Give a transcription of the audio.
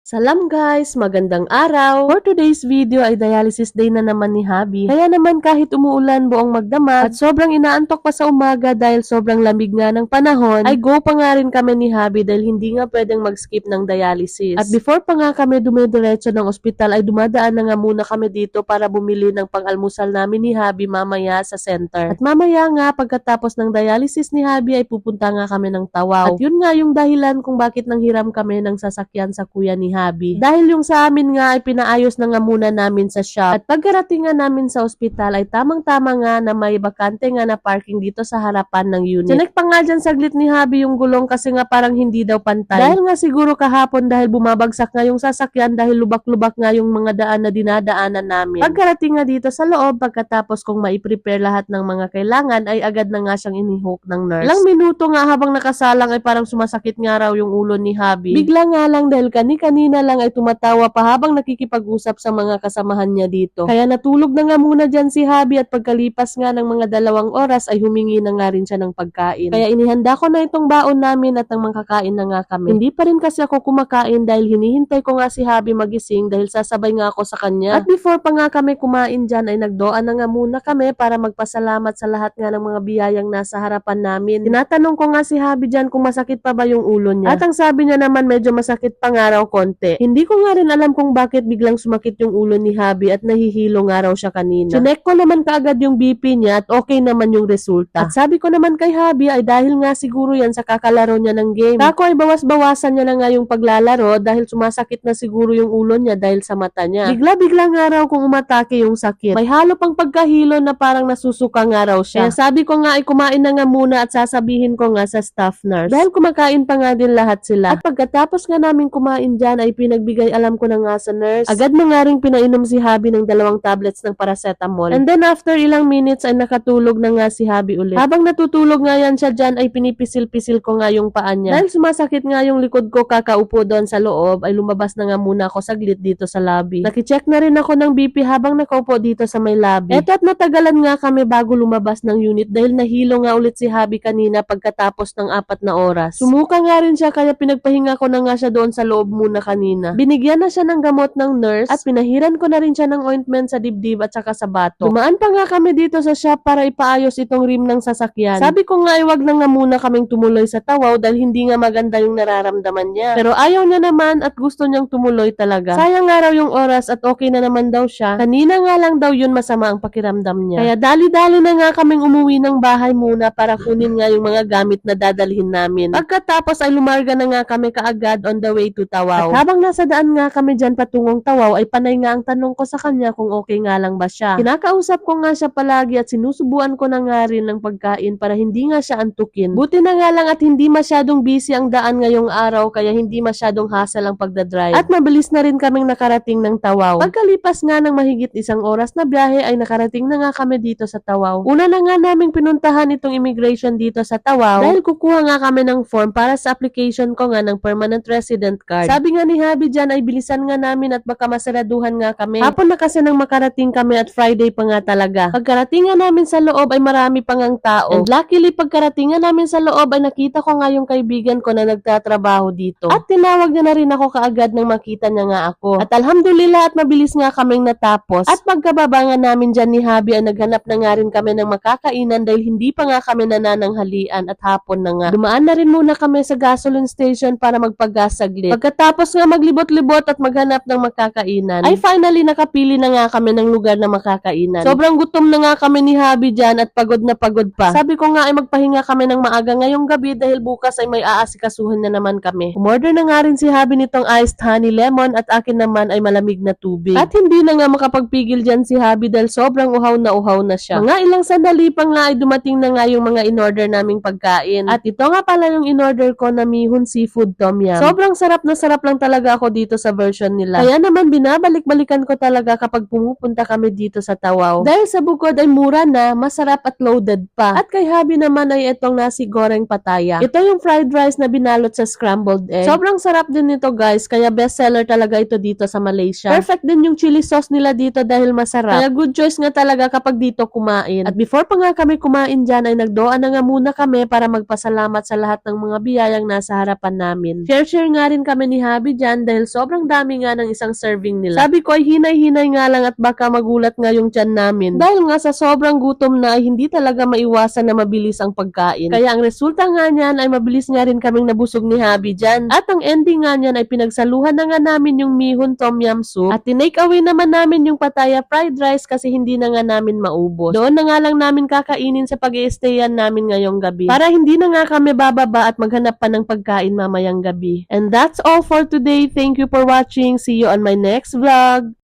Salam guys! Magandang araw! For today's video ay dialysis day na naman ni Habi. Kaya naman kahit umuulan buong magdamag at sobrang inaantok pa sa umaga dahil sobrang lamig nga ng panahon, ay go pa nga rin kami ni Habi dahil hindi nga pwedeng mag-skip ng dialysis. At before pa nga kami dumidiretso ng ospital ay dumadaan na nga muna kami dito para bumili ng pang-almusal namin ni Habi mamaya sa center. At mamaya nga pagkatapos ng dialysis ni Habi ay pupunta nga kami ng Tawau. At yun nga yung dahilan kung bakit nanghiram kami ng sasakyan sa kuya ni Habi. Dahil yung sa amin nga ay pinaayos na nga muna namin sa shop. At pagkarating nga namin sa ospital ay tamang-tama nga na may bakante nga na parking dito sa harapan ng unit. Sinek pa nga dyan saglit ni Habi yung gulong kasi nga parang hindi daw pantay. Dahil nga siguro kahapon dahil bumabagsak nga yung sasakyan dahil lubak-lubak nga yung mga daan na dinadaanan namin. Pagkarating nga dito sa loob, pagkatapos kong mai-prepare lahat ng mga kailangan ay agad na nga siyang inihook ng nurse. Ilang minuto nga habang nakasalang ay parang sumasakit nga raw yung ulo ni Habi. Bigla nga lang dahil kanina lang ay tumatawa pa habang nakikipag-usap sa mga kasamahan niya dito. Kaya natulog na nga muna dyan si Habi at pagkalipas nga ng mga 2 oras ay humingi na nga rin siya ng pagkain. Kaya inihanda ko na itong baon namin at ang makakain na nga kami. Hindi pa rin kasi ako kumakain dahil hinihintay ko nga si Habi magising dahil sasabay nga ako sa kanya. At before pa nga kami kumain dyan ay nagdoa na nga muna kami para magpasalamat sa lahat nga ng mga biyayang nasa harapan namin. Tinatanong ko nga si Habi dyan kung masakit pa ba yung ulo niya. At ang sabi niya naman medyo masakit pa nga raw konti. Hindi ko nga rin alam kung bakit biglang sumakit yung ulo ni Habi at nahihilo nga raw siya kanina. Chinek ko naman kaagad yung BP niya at okay naman yung resulta. At sabi ko naman kay Habi ay dahil nga siguro yan sa kakalaro niya ng game. Tako ay bawas-bawasan niya na nga yung paglalaro dahil sumasakit na siguro yung ulo niya dahil sa mata niya. Bigla-bigla nga raw kung umatake yung sakit. May halo pang pagkahilo na parang nasusuka nga raw siya. Kaya sabi ko nga ay kumain na nga muna at sasabihin ko nga sa staff nurse. Dahil kumakain pa nga din lahat sila. At pagkatapos nga namin kumain dyan ay pinagbigay alam ko na nga sa nurse. Agad na nga rin pinainom si Habi ng 2 tablets ng paracetamol. And then after ilang minutes ay nakatulog na nga si Habi ulit. Habang natutulog nga yan siya dyan ay pinipisil-pisil ko nga yung paa niya. Dahil sumasakit nga yung likod ko kakaupo doon sa loob ay lumabas na nga muna ako saglit dito sa lobby. Nakicheck na rin ako ng BP habang nakaupo dito sa may lobby. Eto at natagalan nga kami bago lumabas ng unit dahil nahilo nga ulit si Habi kanina pagkatapos ng 4 na oras. Sumuka nga rin siya kaya pinagpahinga ko na nga siya doon sa loob muna kanina. Binigyan na siya ng gamot ng nurse at pinahiran ko na rin siya ng ointment sa dibdib at saka sa batok. Dumaan pa nga kami dito sa shop para ipaayos itong rim ng sasakyan. Sabi ko nga ay wag na nga muna kaming tumuloy sa Tawau dahil hindi nga maganda yung nararamdaman niya. Pero ayaw niya naman at gusto niyang tumuloy talaga. Sayang nga raw yung oras at okay na naman daw siya. Kanina nga lang daw yun masama ang pakiramdam niya. Kaya dali-dali na nga kaming umuwi ng bahay muna para kunin nga yung mga gamit na dadalhin namin. Pagkatapos ay lumarga na nga kami kaagad on the way to Tawau. At habang nasa daan nga kami dyan patungong Tawau ay panay nga ang tanong ko sa kanya kung okay nga lang ba siya. Kinakausap ko nga siya palagi at sinusubuan ko na nga rin ng pagkain para hindi nga siya antukin. Buti na nga lang at hindi masyadong busy ang daan ngayong araw kaya hindi masyadong hassle ang pagdadrive. At mabilis na rin kaming nakarating ng Tawau. Pagkalipas nga ng mahigit 1 oras na biyahe ay nakarating na nga kami dito sa Tawau. Una na nga naming pinuntahan itong immigration dito sa Tawau dahil kukuha nga kami ng form para sa application ko nga ng permanent resident card. Sabi nga ni Habi dyan ay bilisan nga namin at baka masaraduhan nga kami. Hapon na kasi nang makarating kami at Friday pa nga talaga. Pagkarating nga namin sa loob ay marami pang ang tao. And luckily pagkarating nga namin sa loob ay nakita ko nga yung kaibigan ko na nagtatrabaho dito. At tinawag niya na rin ako kaagad nang makita niya nga ako. At alhamdulillah at mabilis nga kaming natapos. At pagkababa nga namin dyan ni Habi ay naghanap na nga rin kami ng makakainan dahil hindi pa nga kami nanananghalian at hapon na nga. Dumaan na rin muna kami sa gasoline station para magpagas saglit. Pagkatapos nga maglibot-libot at maghanap ng makakainan, ay finally nakapili na nga kami ng lugar na makakainan. Sobrang gutom na nga kami ni Habi dyan at pagod na pagod pa. Sabi ko nga ay magpahinga kami ng maaga ngayong gabi dahil bukas ay may aasikasuhan na naman kami. Umorder na nga rin si Habi nitong iced honey lemon at akin naman ay malamig na tubig. At hindi na nga makapagpigil dyan si Habi dahil sobrang uhaw na siya. Mga ilang sandali pa nga ay dumating na nga yung mga in-order naming pagkain. At ito nga pala yung in-order ko na Mihun Seafood Tom Yum. Sobrang sarap na sarap lang talaga ako dito sa version nila. Kaya naman binabalik-balikan ko talaga kapag pumupunta kami dito sa Tawau. Dahil sa bukod ay mura na, masarap at loaded pa. At kay Habi naman ay itong nasi goreng pataya. Ito yung fried rice na binalot sa scrambled egg. Sobrang sarap din nito guys, kaya bestseller talaga ito dito sa Malaysia. Perfect din yung chili sauce nila dito dahil masarap. Kaya good choice nga talaga kapag dito kumain. At before pa nga kami kumain dyan ay nagdoa na nga muna kami para magpasalamat sa lahat ng mga biyayang nasa harapan namin. Share nga rin kami ni Habi dyan dahil sobrang dami nga ng isang serving nila. Sabi ko ay hinay-hinay nga lang at baka magulat nga yung tiyan namin. Dahil nga sa sobrang gutom na ay hindi talaga maiwasan na mabilis ang pagkain. Kaya ang resulta nga niyan ay mabilis nga rin kaming nabusog ni Habi dyan. At ang ending nga niyan ay pinagsaluhan na nga namin yung mihon tom yum soup at tinake away naman namin yung pataya fried rice kasi hindi na nga namin maubos. Doon na nga lang namin kakainin sa pag-i-stayan namin ngayong gabi para hindi na nga kami bababa at maghanap pa ng pagkain mamayang gabi. And that's all for today. Thank you for watching. See you on my next vlog.